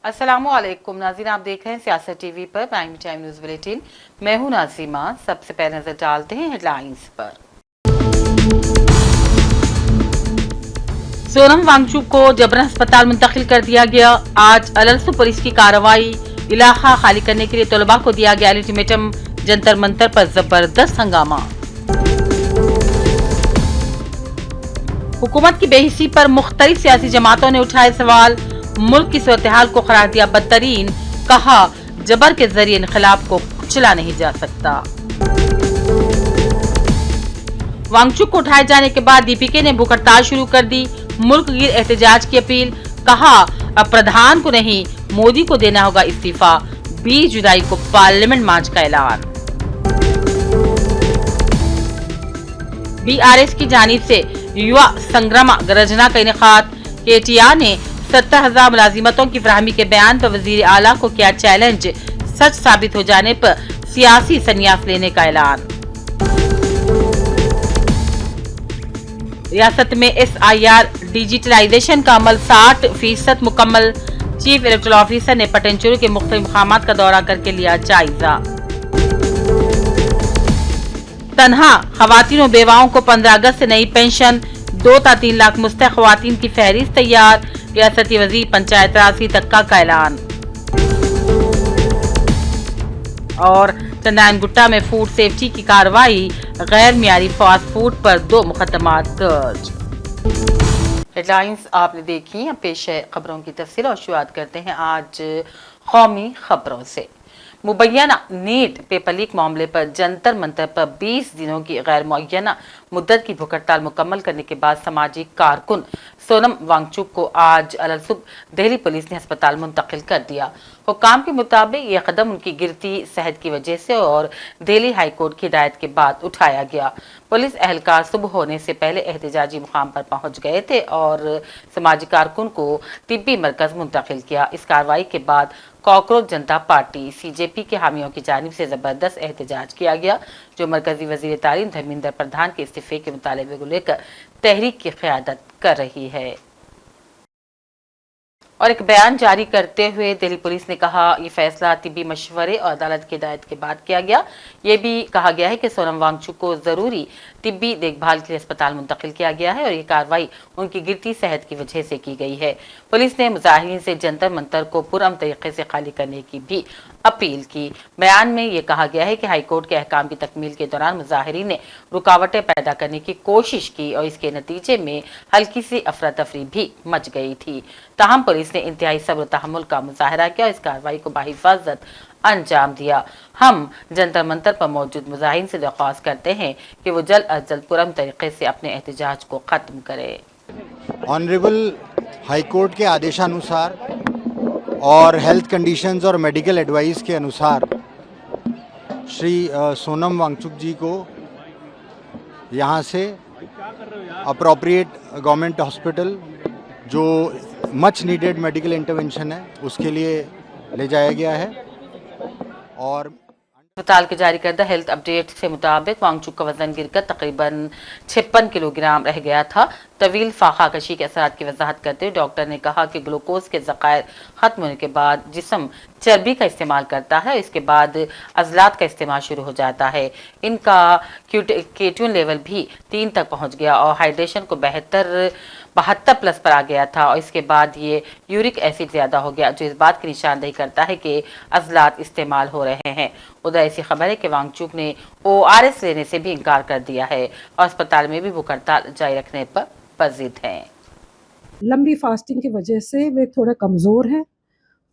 अस्सलामुअलैकुम नाज़रीन, आप देख रहे हैं सियासत टीवी पर प्राइम टाइम न्यूज बुलेटिन। मैं हूं नाज़िमा। सबसे पहले नजर डालते हैं हेडलाइंस पर। सोनम वांगचुक को जबरन अस्पताल मुंतकिल कर दिया गया। आज अलरसू पुलिस की कार्रवाई, इलाका खाली करने के लिए तलबा को दिया गया अल्टीमेटम। जंतर मंतर पर जबरदस्त हंगामा। हुकूमत की बेहिसी पर मुख्तलिफ सियासी जमातों ने उठाए सवाल। मुल्क की सूरत हाल को करार दिया बदतरीन। कहा, जबर के जरिए इनकलाब को कुचला नहीं जा सकता। वांगचुक को उठाए जाने के बाद डीपीके ने भूख हड़ताल शुरू कर दी। मुल्क गिर एहतजाज की अपील। कहा, अब प्रधान को नहीं मोदी को देना होगा इस्तीफा। 20 जुलाई को पार्लियामेंट मार्च का ऐलान। बीआरएस की जानिब से युवा संग्राम गरजना का इनेकाद। केटीआर ने 70,000 मुलाजिमतों की फराहमी के बयान पर वजीर आला को किया चैलेंज। सच साबित हो जाने पर सियासी संन्यास लेने का ऐलान। रियासत में SIR डिजिटलाइजेशन का अमल 60% मुकम्मल। चीफ इलेक्टोरल ऑफिसर ने पटनचेरू के मुख्तलिफ मकामात का दौरा करके लिया जायजा। तन्हा खवातीन और बेवाओं को 15 अगस्त से नई पेंशन। 2 ta 3 लाख मुस्तहक खवातीन की फहरिस्त तैयार। रियासती वजीर पंचायत राज की तक्का का ऐलान। और चंदान गुट्टा में फूड सेफ्टी की कार्रवाई। गैर मियारी फास्ट फूड पर 2 मुकदमात दर्ज। हेडलाइंस आपने देखी। अब पेश है खबरों की तफसील और शुरुआत करते हैं आज कौमी खबरों से। मुबैना नीट पेपर लीक मामले पर जंतर मंतर पर 20 दिनों की गैर मुअय्यना मुद्दत की भूख हड़ताल मुकम्मल करने के बाद समाजी कारकुन सोनम वांगचुक को आज अलसुबह दिल्ली पुलिस ने अस्पताल मुंतकिल कर दिया। हुक्काम के मुताबिक यह कदम उनकी गिरती सेहत की वजह से और दिल्ली हाई कोर्ट की हिदायत के बाद उठाया गया। पुलिस एहलकार सुबह होने से पहले एहतजाजी मुकाम पर पहुंच गए थे और समाजी कारकुन को तिब्बी मरकज मुंतकिल किया। इस कार्रवाई के बाद कॉकरोच जनता पार्टी CJP के हामियों की जानिब से जबरदस्त एहतजाज किया गया, जो मरकजी वजीर तालीम धर्मेंद्र प्रधान के इस्तीफे के मुतालबे को लेकर तहरीक की क़यादत कर रही है। और एक बयान जारी करते हुए दिल्ली पुलिस ने कहा, ये फैसला तिब्बी मशवरे और अदालत की हिदायत के बाद किया गया। ये भी कहा गया है कि सोनम वांगचुक को जरूरी तिब्बी देखभाल के लिए अस्पताल मुंतकिल किया गया है और ये कार्रवाई उनकी गिरती सेहत की वजह से की गई है। पुलिस ने मुजाहिरीन से जंतर मंतर को पुरअमन तरीके से खाली करने की भी अपील की। बयान में ये कहा गया है कि हाईकोर्ट के अहकाम की तकमील के दौरान मुजाहिरीन ने रुकावटें पैदा करने की कोशिश की और इसके नतीजे में हल्की सी अफरा तफरी भी मच गई थी। ताहम पुलिस ने इंतहाई सब्र तहम्मुल का मुजाहरा किया और इस कार्रवाई को बाहिफाजत अंजाम दिया। हम जंतर मंतर पर मौजूद मुजाहिरीन से दरख्वास्त करते हैं कि वो जल्द अज जल्द पुरअमन तरीके से अपने एहतजाज को खत्म करे। ऑनरेबल हाई कोर्ट के आदेशानुसार और हेल्थ कंडीशंस और मेडिकल एडवाइस के अनुसार श्री सोनम वांगचुक जी को यहाँ से अप्रोप्रिएट गवर्नमेंट हॉस्पिटल जो मच नीडेड मेडिकल इंटरवेंशन है उसके लिए ले जाया गया है। और अस्पताल के जारी करदा हेल्थ अपडेट के मुताबिक वांगचुक का वजन गिरकर तकरीबन 56 किलोग्राम रह गया था। तवील फाखा कशी के असरात की वजाहत करते हुए डॉक्टर ने कहा कि ग्लूकोज के ज़खायर खत्म होने के बाद जिस्म चर्बी का इस्तेमाल करता है, इसके बाद अजलात का इस्तेमाल शुरू हो जाता है। इनका केटोन लेवल भी 3 तक पहुंच गया और हाइड्रेशन को 72+ पर आ गया था और इसके बाद ये यूरिक एसिड ज्यादा हो गया, जो इस बात की निशानदेही करता है कि अजलात इस्तेमाल हो रहे हैं। उधर ऐसी खबर है कि वांगचुक ने ORS लेने से भी इनकार कर दिया है और अस्पताल में भी भूख हड़ताल जारी रखने पर पजिद हैं। लंबी फास्टिंग की वजह से वे थोड़ा कमज़ोर हैं,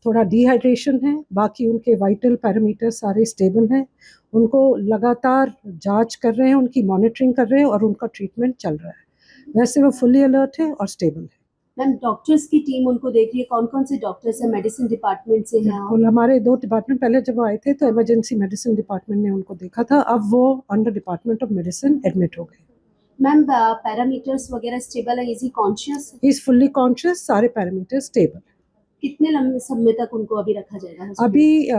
थोड़ा डिहाइड्रेशन है, बाकी उनके वाइटल पैरामीटर सारे स्टेबल हैं। उनको लगातार जांच कर रहे हैं, उनकी मॉनिटरिंग कर रहे हैं और उनका ट्रीटमेंट चल रहा है। वैसे वो फुली अलर्ट है और स्टेबल है। मैम, डॉक्टर्स की टीम उनको देख रही है, कौन कौन से डॉक्टर्स हैं? मेडिसिन डिपार्टमेंट से हैं? बिल्कुल, हमारे 2 डिपार्टमेंट, पहले जब वो आए थे तो इमरजेंसी मेडिसिन डिपार्टमेंट ने उनको देखा था, अब वो under department of medicine admit हो गए। मैम, पैरामीटर्स वगैरह स्टेबल है? Is he conscious? He is fully conscious, सारे पैरामीटर स्टेबल। कितने लंबे समय तक उनको अभी रखा जाएगा? अभी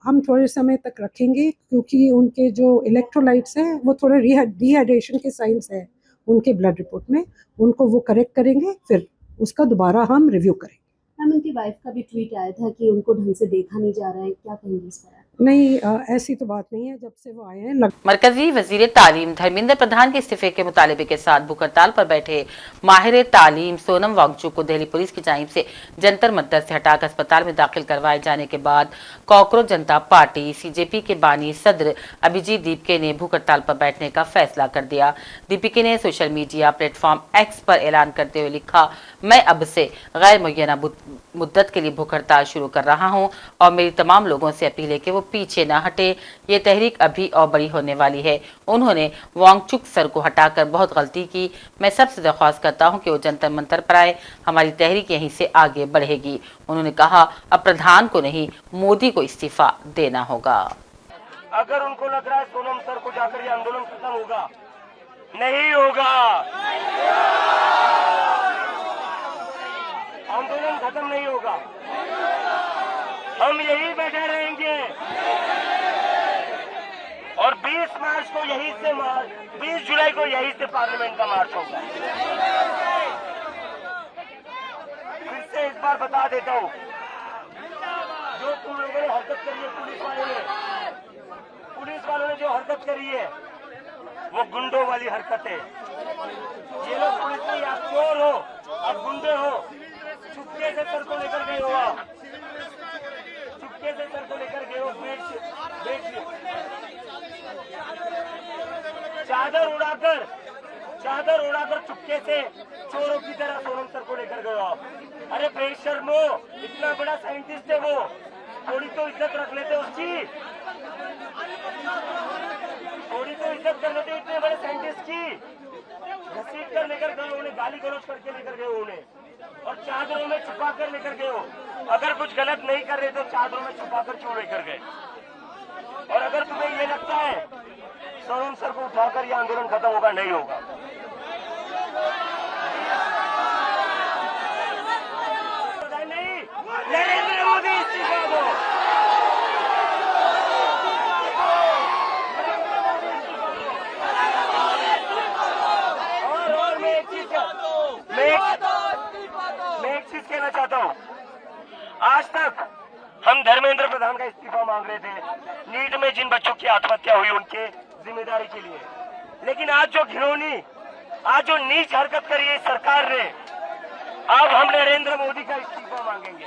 हम थोड़े समय तक रखेंगे क्योंकि उनके जो इलेक्ट्रोलाइट्स हैं वो थोड़े डिहाइड्रेशन के साइंस है उनके ब्लड रिपोर्ट में, उनको वो करेक्ट करेंगे, फिर उसका दोबारा हम रिव्यू करेंगे। मैम उनकी वाइफ का भी ट्वीट आया था कि उनको ढंग से देखा नहीं जा रहा है, क्या कहेंगे इस पर? नहीं, ऐसी तो बात नहीं है। जब से वो आए हैं मरकजी वजीर तालीम धर्मेंद्र प्रधान के इस्तीफे के मुतालबे के साथ भूख हड़ताल पर बैठे माहिर तालीम सोनम वांगचुक को दिल्ली पुलिस की जानिब से जंतर मंतर से हटाकर अस्पताल में दाखिल करवाए जाने के बाद कॉकरोच जनता पार्टी सीजेपी के बानी सदर अभिजीत दीपके ने भूख हड़ताल पर बैठने का फैसला कर दिया। दीपके ने सोशल मीडिया प्लेटफॉर्म एक्स पर ऐलान करते हुए लिखा, मैं अब से गैर मुय्यना मुद्दत के लिए भूख हड़ताल शुरू कर रहा हूं और मेरी तमाम लोगों से अपील है कि वो पीछे न हटे। ये तहरीक अभी और बड़ी होने वाली है। उन्होंने वांगचुक सर को हटाकर बहुत गलती की। मैं सबसे दरख्वास्त करता हूं कि वो जंतर मंतर पर आए, हमारी तहरीक यहीं से आगे बढ़ेगी। उन्होंने कहा, अब प्रधान को नहीं मोदी को इस्तीफा देना होगा। अगर उनको लग रहा है सोनम सर को जाकर ये आंदोलन खत्म होगा, नहीं होगा। आंदोलन खत्म नहीं होगा, हम यही बैठे रहेंगे और 20 मार्च को यहीं से 20 जुलाई को यहीं से पार्लियामेंट का मार्च होगा। फिर से इस बार बता देता हूँ, जो तुम लोगों ने हरकत करी है, पुलिस वालों ने जो हरकत करी है वो गुंडों वाली हरकत है। ये लोग पुलिस में आप चोर हो, आप गुंडे हो, चुपके से सर को लेकर गए हो, आप चुपके से सर को लेकर गए हो, चादर उड़ाकर चुपके से चोरों की तरह सोनम सर को लेकर गए हो आप। अरे बेशर्मो, इतना बड़ा साइंटिस्ट है वो, थोड़ी तो इज्जत रख लेते उसकी, थोड़ी तो इज्जत कर लेते इतने बड़े साइंटिस्ट की। घसीट कर लेकर गए, उन्हें गाली गलौज करके लेकर गए उन्हें, और चादरों में छुपा कर लेकर गए हो। अगर कुछ गलत नहीं कर रहे तो चादरों में छुपा कर क्यों लेकर गए? और अगर तुम्हें ये लगता है सोनम सर को उठाकर यह आंदोलन खत्म होगा, नहीं होगा। नहीं, नरेंद्र मोदी इस्तीफा दो। और मैं एक चीज कहना चाहता हूँ, आज तक हम धर्मेंद्र प्रधान का इस्तीफा मांग रहे थे नीट में जिन बच्चों की आत्महत्या हुई उनके जिम्मेदारी के लिए, लेकिन आज जो घिनौनी, आज जो नीच हरकत करी है सरकार ने, अब हम नरेंद्र मोदी का इस्तीफा मांगेंगे।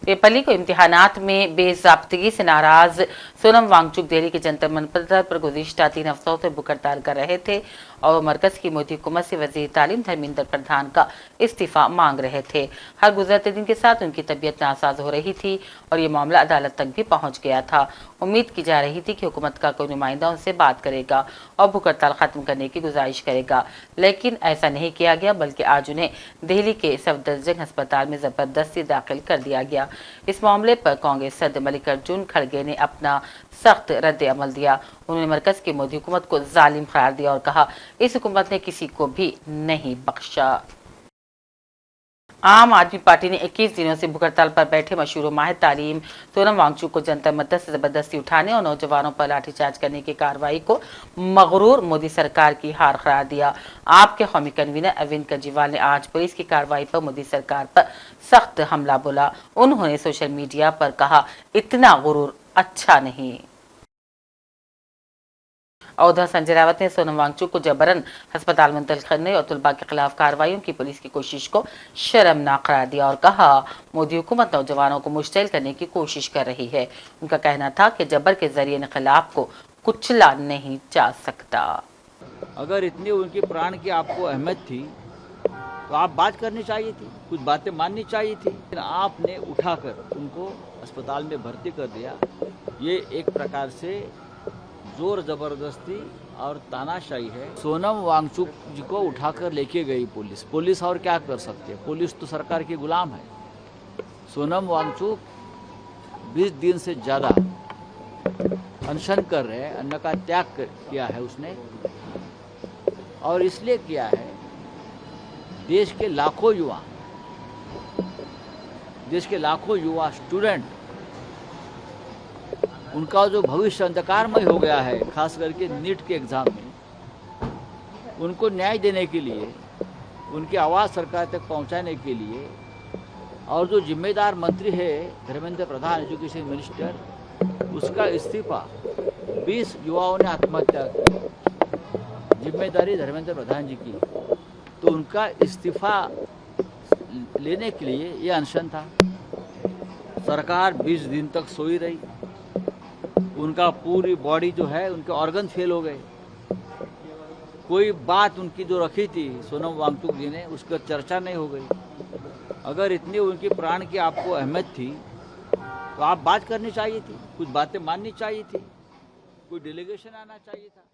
पेपली को इम्तिहानात में बेजाब्तगी से नाराज सोनम वांगचुक दिल्ली के जंतर मंतर पर गुज़िश्ता 3 हफ्तों से भूख हड़ताल कर रहे थे और मरकज की मोदी हुकूमत से वज़ीर तालीम धर्मेंद्र प्रधान का इस्तीफा मांग रहे थे। हर गुजरते दिन के साथ उनकी तबीयत नासाज हो रही थी और ये मामला अदालत तक भी पहुंच गया था। उम्मीद की जा रही थी कि हुकूमत का कोई नुमाइंदा उनसे बात करेगा और भूख हड़ताल खत्म करने की गुजारिश करेगा, लेकिन ऐसा नहीं किया गया, बल्कि आज उन्हें दिल्ली के सफदरजंग अस्पताल में जबरदस्ती दाखिल कर दिया गया। इस मामले पर कांग्रेस सदस्य मल्लिकार्जुन खड़गे ने अपना सख्त रद्द अमल दिया। उन्होंने मरकज की मोदी हुकूमत को जालिम करार दिया और कहा, इस हुकूमत ने किसी को भी नहीं बख्शा। आम आदमी पार्टी ने 21 दिनों से भूख हड़ताल पर बैठे मशहूर माहिर तालीम सोनम वांगचुक को जंतर मंतर से जबरदस्ती उठाने और नौजवानों पर लाठीचार्ज करने की कार्रवाई को मगरूर मोदी सरकार की हार करार दिया। आपके कौमी कन्वीनर अरविंद केजरीवाल ने आज पुलिस की कार्रवाई पर मोदी सरकार पर सख्त हमला बोला। उन्होंने सोशल मीडिया पर कहा, इतना गुरूर अच्छा नहीं। और उधर संजय रावत ने सोनम वांगचुक को जबरन अस्पताल मुंतकिल करने और तुलबा के खिलाफ कार्रवाइयों की पुलिस की कोशिश को शर्मनाक करार दिया और कहा, मोदी हुकूमत नौजवानों को मुश्तिल करने की कोशिश कर रही है। उनका कहना था कि जबर के जरिए इनकलाब को कुचला नहीं जा सकता। अगर इतनी उनकी प्राण की आपको अहमियत थी तो आप बात करनी चाहिए थी, कुछ बातें माननी चाहिए थी, लेकिन आपने उठाकर उनको अस्पताल में भर्ती कर दिया। ये एक प्रकार से जोर जबरदस्ती और तानाशाही है। सोनम वांगचुक जी को उठाकर लेके गई पुलिस और क्या कर सकती है? पुलिस तो सरकार की गुलाम है। सोनम वांगचुक 20 दिन से ज़्यादा अनशन कर रहे हैं, अन्न का त्याग किया है उसने, और इसलिए किया है देश के लाखों युवा स्टूडेंट, उनका जो भविष्य अंधकारमय हो गया है, खास करके नीट के एग्ज़ाम में, उनको न्याय देने के लिए उनकी आवाज़ सरकार तक पहुंचाने के लिए, और जो जिम्मेदार मंत्री है धर्मेंद्र प्रधान एजुकेशन मिनिस्टर, उसका इस्तीफा 20 युवाओं ने आत्महत्या की, जिम्मेदारी धर्मेंद्र प्रधान जी की, तो उनका इस्तीफा लेने के लिए ये अनशन था। सरकार 20 दिन तक सोई रही, उनका पूरी बॉडी जो है, उनके ऑर्गन फेल हो गए। कोई बात उनकी जो रखी थी सोनम वांगचुक जी ने, उस पर चर्चा नहीं हो गई। अगर इतनी उनकी प्राण की आपको अहमियत थी तो आप बात करनी चाहिए थी, कुछ बातें माननी चाहिए थी, कोई डेलीगेशन आना चाहिए था।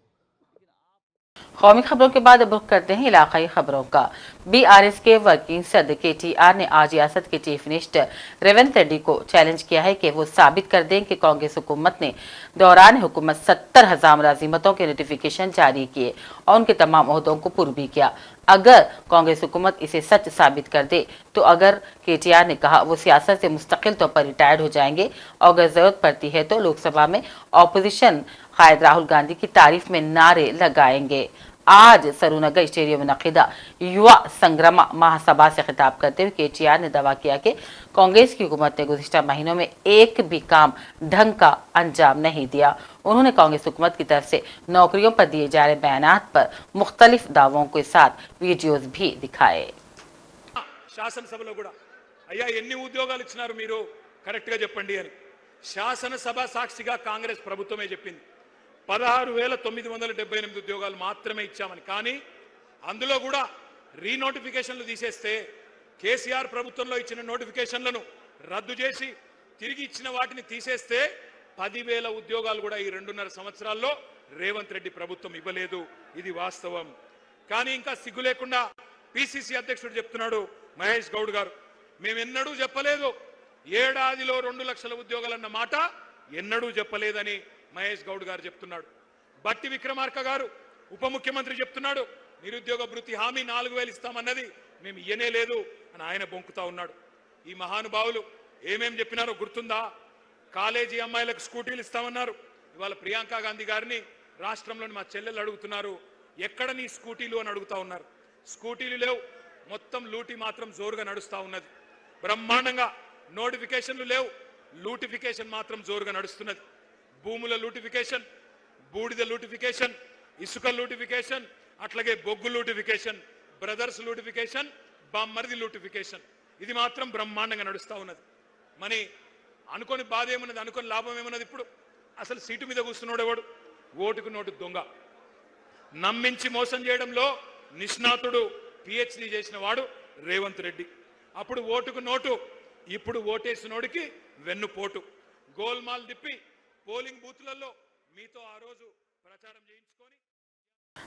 कौमी खबरों के बाद अब रुख करते हैं इलाकाई खबरों का। बीआरएस के वर्किंग सदर केटीआर ने आज रियासत के चीफ मिनिस्टर रेवंत रेड्डी को चैलेंज किया है कि वो साबित कर दें कि कांग्रेस हुकूमत ने दौरान हुकूमत 70,000 मुलाजिमतों के नोटिफिकेशन जारी किए और उनके तमाम ओहदों को पूर्ण भी किया। अगर कांग्रेस हुकूमत इसे सच साबित कर दे तो, अगर केटीआर ने कहा, वो सियासत से मुस्तकिल तौर पर रिटायर्ड हो जाएंगे और अगर जरूरत पड़ती है तो लोकसभा में ऑपोजिशन कायद राहुल गांधी की तारीफ में नारे लगाएंगे। आज सरूनगर स्टेडियम में मुनक़िदा युवा संग्राम महासभा से खिताब करते हुए केटीआर ने दावा किया कि कांग्रेस की हुकूमत ने गुज़िश्ता महीनों में एक भी काम ढंग का अंजाम नहीं दिया। उन्होंने कांग्रेस हुकूमत की तरफ से नौकरियों पर दिए जा रहे बयानात पर मुख्तलिफ दावों के साथ वीडियोज भी दिखाए। శాసనసభలో కూడా అయ్యా ఎన్ని ఉద్యోగాలు ఇచ్చినారు మీరు కరెక్ట్ గా చెప్పండి అని శాసనసభ సాక్షిగా కాంగ్రెస్ ప్రభుత్వమే చెప్పింది 16,978 ఉద్యోగాలు మాత్రమే ఇచ్చామని. కానీ అందులో కూడా రీనోటిఫికేషన్లు తీసేస్తే కేసీఆర్ ప్రభుత్వంలో ఇచ్చిన నోటిఫికేషన్లను రద్దు చేసి తిరిగి ఇచ్చిన వాటిని తీసేస్తే 10,000 ఉద్యోగాలు కూడా ఈ 2.5 సంవత్సరాల్లో రేవంత్ రెడ్డి ప్రభుత్వం ఇవ్వలేదు. ఇది వాస్తవం. కానీ ఇంకా సిగ్గు లేకుండా పిసిసి అధ్యక్షుడు చెప్తున్నాడు మహేష్ గౌడ్ గారు, మేమెన్నడూ చెప్పలేదు ఏడాదిలో 2 లక్షల ఉద్యోగాలన్న మాట ఎన్నడూ చెప్పలేదని మహేష్ గౌడ్ గారు చెప్తున్నాడు. బట్టి విక్రమార్క గారు ఉప ముఖ్యమంత్రి చెప్తున్నాడు నిరుద్యోగ భృతి హామీ 4,000 ఇస్తామన్నది మేము ఇయ్యనే లేదు అని ఆయన బొంకుతా ఉన్నాడు. ఈ మహానుభావులు ఏమేం చెప్పినారో గుర్తుందా? కాలేజీ అమ్మాయిలకు స్కూటీలు ఇస్తామన్నారు. ఇవాళ ప్రియాంక గాంధీ గారిని రాష్ట్రంలోని మా చెల్లెలు అడుగుతున్నారు, ఎక్కడ నీ స్కూటీలు అని అడుగుతా ఉన్నారు. స్కూటీలు లేవు, మొత్తం లూటీ మాత్రం జోరుగా నడుస్తూ ఉన్నది. బ్రహ్మాండంగా నోటిఫికేషన్లు లేవు, లూటిఫికేషన్ మాత్రం జోరుగా నడుస్తున్నది. భూముల లూటిఫికేషన్, బూడిద లూటిఫికేషన్, ఇసుక లూటిఫికేషన్, అట్లాగే బొగ్గు లూటిఫికేషన్, బ్రదర్స్ లూటిఫికేషన్, బామ్మర్ది లూటిఫికేషన్, ఇది మాత్రం బ్రహ్మాండంగా నడుస్తూ ఉన్నది. మరి అనుకోని బాధ ఏమున్నది, అనుకోని లాభం ఏమున్నది? ఇప్పుడు అసలు సీటు మీద కూర్చున్నాడు ఎవడు? ఓటుకు నోటు దొంగ. నమ్మించి మోసం చేయడంలో నిష్ణాతుడు, పిహెచ్డి చేసిన వాడు రేవంత్ రెడ్డి. అప్పుడు ఓటుకు నోటు, ఇప్పుడు ఓటేసినోడికి వెన్నుపోటు. గోల్మాల్ తిప్పి పోలింగ్ బూత్లలో మీతో ఆ రోజు ప్రచారం చేయించుకొని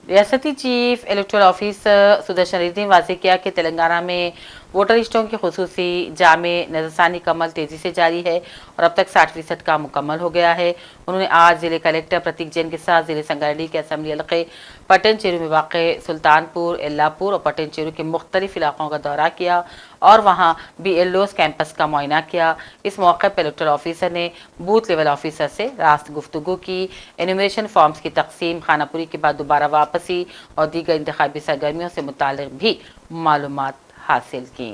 रियासती chief electoral officer Sudarshan Reddy ने वाज़ेह किया कि तेलंगाना में वोटर लिस्टों की खुसूसी जामे नजरसानी का अमल तेजी से जारी है और अब तक 60% काम मुकम्मल हो गया है। उन्होंने आज जिले कलेक्टर प्रतीक जैन के साथ जिले संगारेड्डी के असम्बली हल्के पटन चेरू में वाक़ सुल्तानपुर, एल्लापुर और पटन चेरू के मुख्तलिफ इलाकों का दौरा किया और वहाँ BLOs कैंपस का मुआयना किया। इस मौके पर इलेक्टोरल ऑफिसर ने बूथ लेवल ऑफिसर से रास्त गुफ्तगू की, एनुमरेशन फॉर्म्स की तकसीम, खानापुरी के बाद दोबारा वापसी और दीगर इंतखाबी सरगर्मियों से मुताल्लिक़ भी मालूमात हासिल की।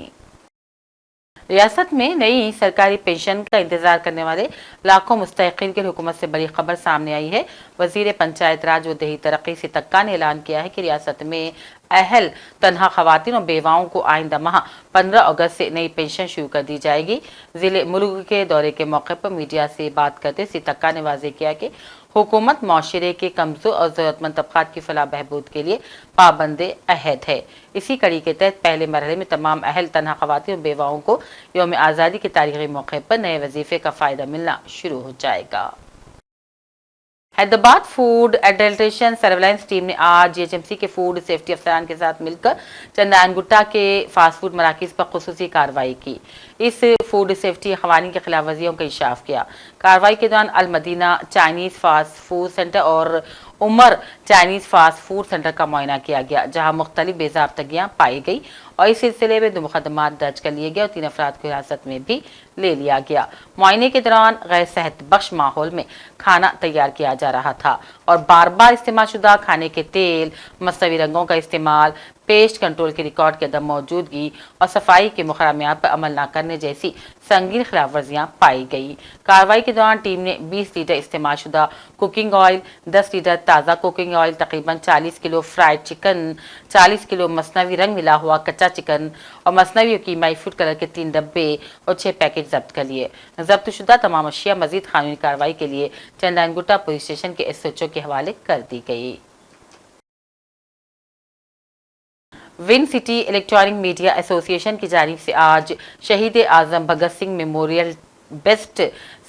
रियासत में नई सरकारी पेंशन का इंतजार करने वाले लाखों मुस्तहिकीन की हुकूमत से बड़ी खबर सामने आई है। वजीर पंचायत राज व देही तरक्की सितक्का ने ऐलान किया है कि रियासत में अहल तनहा खवातीन और बेवाओं को आइंदा माह 15 अगस्त से नई पेंशन शुरू कर दी जाएगी। जिले मुल्क के दौरे के मौके पर मीडिया से बात करते सितक्का ने वाज़ेह किया कि हुकूमत माशरे के कमजोर और ज़रूरतमंद तबक़ात की फलाह बहबूद के लिए पाबंदे अहद है। इसी कड़ी के तहत पहले मरहले में तमाम अहल तनहा खवातीन और बेवाओं को यौम आज़ादी के तारीख़ी मौके पर नए वजीफ़े का फ़ायदा मिलना शुरू हो जाएगा। Hyderabad food adulteration surveillance team ने आज GHMC के फूड सेफ्टी अफसरान के साथ मिलकर चंदानगुट्टा के फास्ट फूड मराकज़ पर खुसूसी कार्रवाई की। इस फूड सेफ्टी क़वानीन की खिलाफ वर्जियों का इंकशाफ किया। कार्रवाई के दौरान Al Madina Chinese fast food center और Umar Chinese fast food center का मुआयना किया गया, जहां मुख्तलिफ बेज़ाब्तगियाँ पाई गई और इस सिलसिले में 2 मुकदमा दर्ज कर लिए गए और 3 अफराद को हिरासत में भी ले लिया गया। मुआयने के दौरान गैर सेहत बख्श माहौल में खाना तैयार किया जा रहा था और बार बार इस्तेमाल शुदा खाने के तेल, मसनवी रंगों का इस्तेमाल, पेस्ट कंट्रोल के रिकॉर्ड की अदम मौजूदगी और सफाई के मुकर्रमात पर अमल न करने जैसी संगीन खिलाफ वर्जियाँ पाई गई। कार्रवाई के दौरान टीम ने 20 लीटर इस्तेमाल शुदा कुकिंग ऑयल, 10 लीटर ताज़ा कुकिंग ऑयल, तकरीबन 40 किलो फ्राइड चिकन, 40 किलो मसनवी रंग मिला हुआ कच्चा चिकन और मसनवी और कीमाई फूड कलर के 3 डब्बे और 6 पैकेट जब्त कर लिए। जब्त शुदा तमाम अशिया मजीद कानूनी कार्रवाई के लिए चंदानगुट्टा पुलिस स्टेशन के SHO के हवाले कर दी गई। Win city electronic media association की जानिब से आज शहीद आजम Bhagat Singh memorial best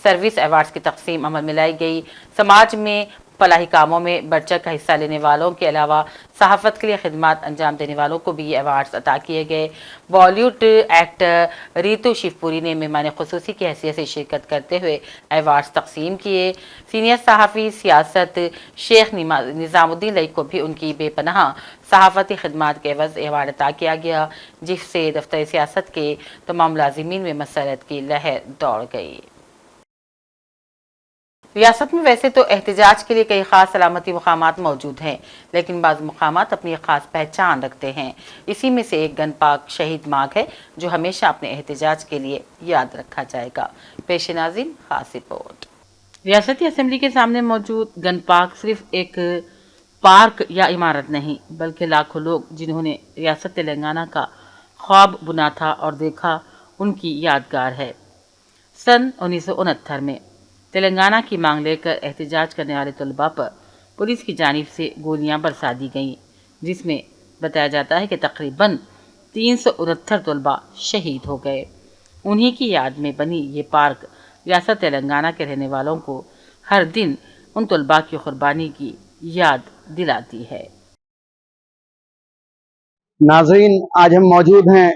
service awards की तकसीम अमल में लाई गई। समाज में फलाही कामों में बढ़ चढ़ का हिस्सा लेने वालों के अलावा सहाफ़त के लिए खिदमत अंजाम देने वालों को भी ये अवार्ड्स अता किए गए। बॉलीवुड एक्टर रीतू शिवपुरी ने मेहमान खुसूसी की हैसियत से शिरकत करते हुए अवार्ड्स तकसीम किए। सीनियर सहाफ़ी सियासत शेख निज़ामुद्दीन लई को भी उनकी बेपनाह सहाफ़ती खिदमत के एवज़ अवार्ड अता किया गया, जिससे दफ्तर सियासत के तमाम मुलाजिमीन में मसरत की लहर दौड़ गई। रियासत में वैसे तो एहतजाज के लिए कई खास सलामती मकामात मौजूद हैं, लेकिन बाज़ मकामात अपनी खास पहचान रखते हैं। इसी में से एक गन पार्क शहीद मार्ग है, जो हमेशा अपने एहतजाज के लिए याद रखा जाएगा। पेश नाज़रीन खास रिपोर्ट। रियासती असेंबली के सामने मौजूद गन पार्क सिर्फ एक पार्क या इमारत नहीं, बल्कि लाखों लोग जिन्होंने रियासत तेलंगाना का ख्वाब बुना था और देखा, उनकी यादगार है। सन 1969 में तेलंगाना की मांग लेकर एहतजाज करने वाले तलबा पर पुलिस की जानिब से गोलियां बरसा दी गईं, जिसमें बताया जाता है कि तकरीबन 369 तलबा शहीद हो गए। उन्हीं की याद में बनी ये पार्क रियासत तेलंगाना के रहने वालों को हर दिन उन तलबा की कुर्बानी की याद दिलाती है। नाज़रीन, आज हम मौजूद हैं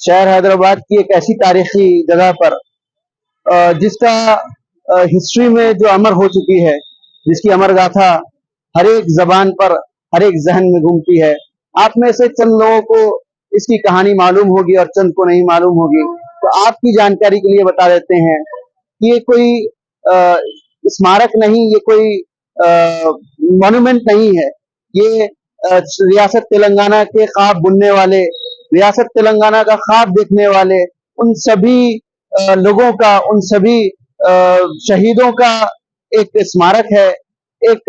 शहर हैदराबाद की एक ऐसी तारीखी जगह पर जिसका हिस्ट्री में जो अमर हो चुकी है, जिसकी अमर गाथा हर एक जबान पर, हर एक जहन में घूमती है। आप में से चंद लोगों को इसकी कहानी मालूम होगी और चंद को नहीं मालूम होगी, तो आपकी जानकारी के लिए बता देते हैं कि ये कोई स्मारक नहीं, ये कोई मॉन्यूमेंट नहीं है। ये रियासत तेलंगाना के ख्वाब बुनने वाले, रियासत तेलंगाना का ख्वाब देखने वाले उन सभी लोगों का, उन सभी शहीदों का एक स्मारक है, एक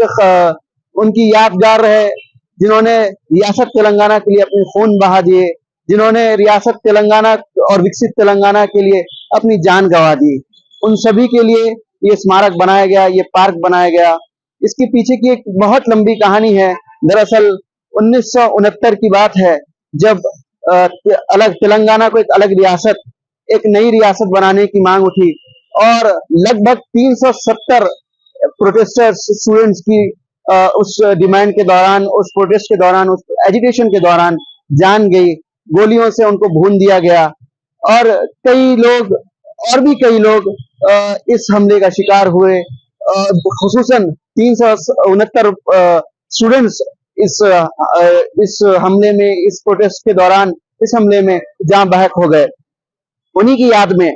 उनकी यादगार है, जिन्होंने रियासत तेलंगाना के लिए अपने खून बहा दिए, जिन्होंने रियासत तेलंगाना और विकसित तेलंगाना के लिए अपनी जान गंवा दी। उन सभी के लिए ये स्मारक बनाया गया, ये पार्क बनाया गया। इसके पीछे की एक बहुत लंबी कहानी है। दरअसल 1969 की बात है, जब अलग तेलंगाना को एक अलग रियासत, एक नई रियासत बनाने की मांग उठी और लगभग 370 प्रोटेस्टर्स, स्टूडेंट्स की उस डिमांड के दौरान, उस प्रोटेस्ट के दौरान, उस एजिटेशन के दौरान जान गई। गोलियों से उनको भून दिया गया और कई लोग, और भी कई लोग इस हमले का शिकार हुए। खुसूसन 369 स्टूडेंट्स इस हमले में, इस प्रोटेस्ट के दौरान, इस हमले में जान बहक हो गए। उन्हीं की याद में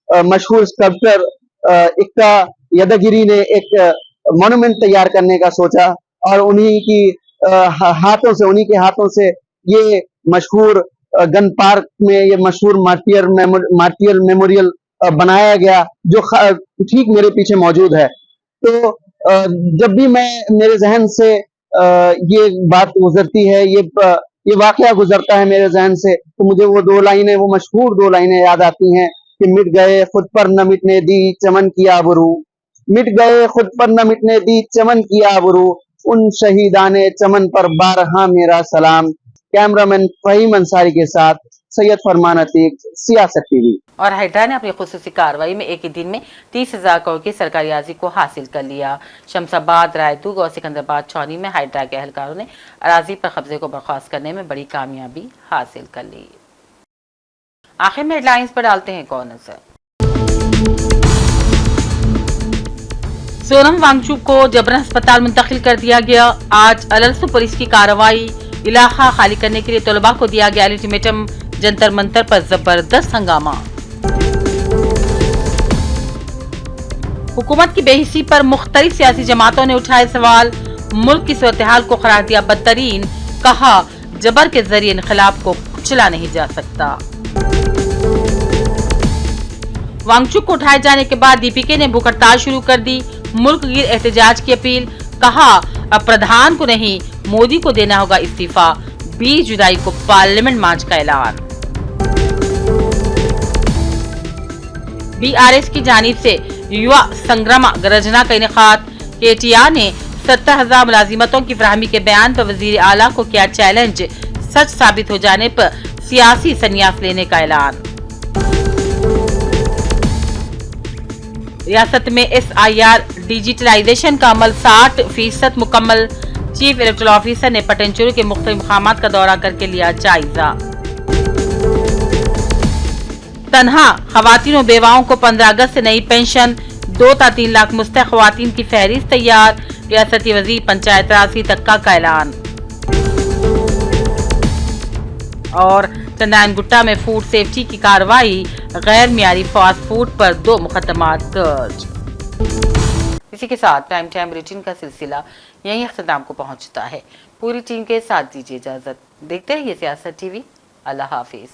मशहूर स्कल्पटर इक्का यदगिरी ने एक मॉन्यूमेंट तैयार करने का सोचा और उन्हीं के हाथों से ये मशहूर गन पार्क में ये मशहूर मार्टियर मेमोरियल बनाया गया, जो ठीक मेरे पीछे मौजूद है। तो जब भी मेरे जहन से ये बात गुजरती है, ये वाकया गुजरता है मेरे जहन से, तो मुझे वो मशहूर 2 लाइनें याद आती हैं कि मिट गए खुद पर न मिटने दी चमन की आबरू, मिट गए खुद पर न मिटने दी चमन की आबरू, उन शहीदाने चमन पर बारहा मेरा सलाम। कैमरामैन फहीम अंसारी के साथ सैयद फरमान अतीक, सियासत टीवी। और हाइड्रा ने अपनी खुसूसी कार्रवाई में एक ही दिन में 30,000 करोड़ की सरकारी अराजी को हासिल कर लिया। शमशाबाद, रायदुग और सिकंदराबाद छावनी में हाइड्रा के एहलकारों ने अराजी पर कब्जे को बर्खास्त करने में बड़ी कामयाबी हासिल कर ली। आखिर में हेडलाइंस पर डालते हैं कौन नजर। सोनम वांगचुक को जबरन अस्पताल मुंतकिल कर दिया गया। आज अलरसू पुलिस की कार्रवाई, इलाका खाली करने के लिए तलबा को दिया गया अल्टीमेटम। जंतर मंतर पर जबरदस्त हंगामा। हुकूमत की बेहिसी पर मुख्तलिफ सियासी जमातों ने उठाए सवाल, मुल्क की सूरत-ए-हाल को करार दिया बदतरीन, कहा जबर के जरिए इनकलाब को कुचला नहीं जा सकता। वांगचुक को उठाए जाने के बाद डीपीके ने भूख हड़ताल शुरू कर दी, मुल्क गिर एहतजाज की अपील, कहा अब प्रधान को नहीं मोदी को देना होगा इस्तीफा, 20 जुलाई को पार्लियामेंट मार्च का ऐलान। बीआरएस की जानिब से युवा संग्राम गरजना का इनेकाद, केटीआर ने 70,000 मुलाजिमतों की फराहमी के बयान पर वजीर आला को किया चैलेंज, सच साबित हो जाने पर सियासी संन्यास लेने का ऐलान। रियासत में SIR डिजिटलाइजेशन का अमल 60% मुकम्मल, चीफ इलेक्टोरल ऑफिसर ने पटनचेरू के मुख्तलिफ मकामात का दौरा करके लिया जायजा। तन्हा खवातीन और बेवाओं को 15 अगस्त से नई पेंशन, 2 ta 3 लाख मुस्तहक खवातीन की फहरिस्त तैयार, रियासती वजीर पंचायत राज तक्का का ऐलान। और चंदानगुट्टा में फूड सेफ्टी की कार्रवाई, गैर मियारी फास्ट फूड पर 2 मुकदमात दर्ज। इसी के साथ प्राइम टाइम बुलेटिन का सिलसिला यहीं अख्ताम को पहुंचता है। पूरी टीम के साथ दीजिए इजाजत, देखते रहिए सियासत टीवी। अल्लाह हाफिज।